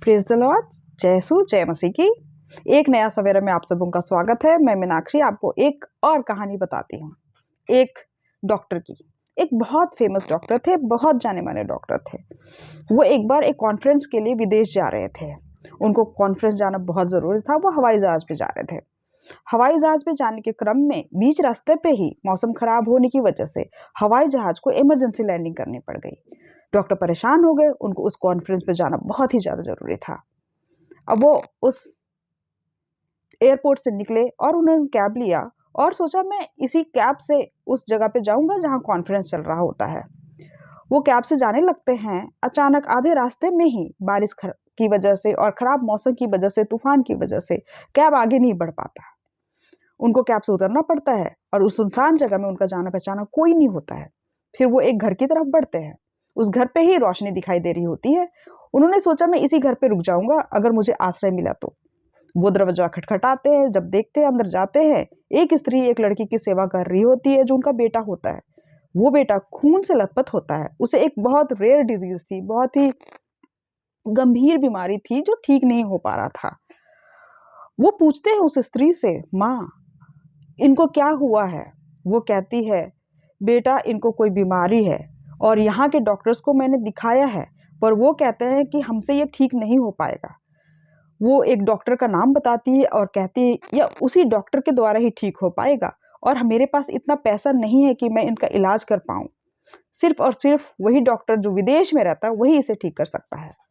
Praise the Lord, जय यीशु जय मसीह की। एक नया सवेरा में आप सबों का स्वागत है। मैं मीनाक्षी आपको एक और कहानी बताती हूँ। एक डॉक्टर की। एक बहुत फेमस डॉक्टर थे, बहुत जाने-माने डॉक्टर थे। वो एक बार एक कॉन्फ्रेंस के लिए विदेश जा रहे थे। उनको कॉन्फ्रेंस जाना बहुत ज़रूरी था, वो हवाई जहाज़ पे जा रहे थे। हवाई जहाज़ पे जाने के क्रम में बीच रास्ते पे ही मौसम खराब होने की वजह से हवाई जहाज़ को इमरजेंसी लैंडिंग करनी पड़ गई। डॉक्टर परेशान हो गए, उनको उस कॉन्फ्रेंस पे जाना बहुत ही ज़्यादा ज़रूरी था। अब वो उस एयरपोर्ट से निकले और उन्होंने कैब लिया और सोचा मैं इसी कैब से उस जगह पे जाऊँगा जहाँ कॉन्फ्रेंस चल रहा होता है। वो कैब से जाने लगते हैं, अचानक आधे रास्ते में ही बारिश की वजह से और खराब मौसम की वजह से, तूफ़ान की वजह से कैब आगे नहीं बढ़ पाता। उनको कैब से उतरना पड़ता है और उस सुनसान जगह में उनका जाना-पहचाना कोई नहीं होता है। फिर वो एक घर की तरफ बढ़ते हैं। उस घर पे ही रोशनी दिखाई दे रही होती है। उन्होंने सोचा मैं इसी घर पे रुक जाऊँगा अगर मुझे आश्रय मिला तो। वो दरवाज़ा खटखटाते हैं, जब देखते हैं अंदर जाते हैं, एक स्त्री एक लड़की की सेवा कर रही होती है जो उनका बेटा होता है। वो बेटा खून से लथपथ होता है। उसे एक बहुत रेयर डिज़ीज़ थी, बहुत ही गंभीर बीमारी थी जो ठीक नहीं हो पा रहा था। वो पूछते हैं उस स्त्री से, "माँ, इनको क्या हुआ है?" वो कहती है, "बेटा इनको कोई बीमारी है और यहाँ के डॉक्टर्स को मैंने दिखाया है, पर वो कहते हैं कि हमसे ये ठीक नहीं हो पाएगा।" वो एक डॉक्टर का नाम बताती है और कहती है, "या उसी डॉक्टर के द्वारा ही ठीक हो पाएगा और मेरे पास इतना पैसा नहीं है कि मैं इनका इलाज कर पाऊँ। सिर्फ़ और सिर्फ़ वही डॉक्टर जो विदेश में रहता है, वही इसे ठीक कर सकता है।"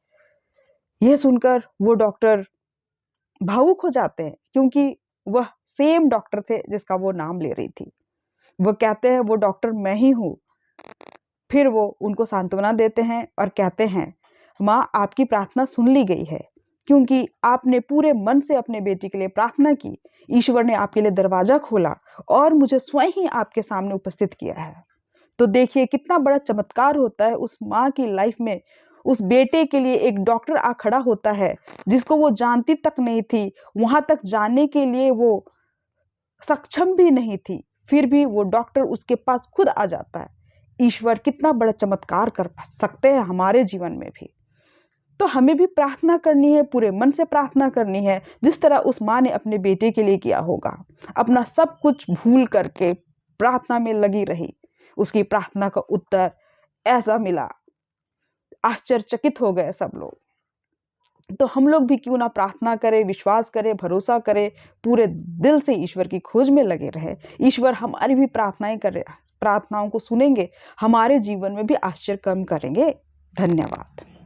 यह सुनकर वो डॉक्टर भावुक हो जाते हैं क्योंकि वह सेम डॉक्टर थे जिसका वो नाम ले रही थी। वो कहते हैं, "वो डॉक्टर मैं ही हूँ।" फिर वो उनको सांत्वना देते हैं और कहते हैं, "माँ, आपकी प्रार्थना सुन ली गई है क्योंकि आपने पूरे मन से अपने बेटी के लिए प्रार्थना की। ईश्वर ने आपके लिए दरवाज़ा खोला और मुझे स्वयं ही आपके सामने उपस्थित किया है।" तो देखिए कितना बड़ा चमत्कार होता है उस माँ की लाइफ में। उस बेटे के लिए एक डॉक्टर आ खड़ा होता है, जिसको वो जानती तक नहीं थी, वहाँ तक जाने के लिए वो सक्षम भी नहीं थी, फिर भी वो डॉक्टर उसके पास खुद आ जाता है। ईश्वर कितना बड़ा चमत्कार कर सकते हैं हमारे जीवन में भी। तो हमें भी प्रार्थना करनी है, पूरे मन से प्रार्थना करनी है, जिस तरह उस माँ ने अपने बेटे के लिए किया होगा। अपना सब कुछ भूल करके प्रार्थना में लगी रही। उसकी प्रार्थना का उत्तर ऐसा मिला, आश्चर्यचकित हो गए सब लोग। तो हम लोग भी क्यों ना प्रार्थना करें, विश्वास करें, भरोसा करें, पूरे दिल से ईश्वर की खोज में लगे रहें। ईश्वर हमारी भी प्रार्थनाओं को सुनेंगे, हमारे जीवन में भी आश्चर्य कर्म करेंगे। धन्यवाद।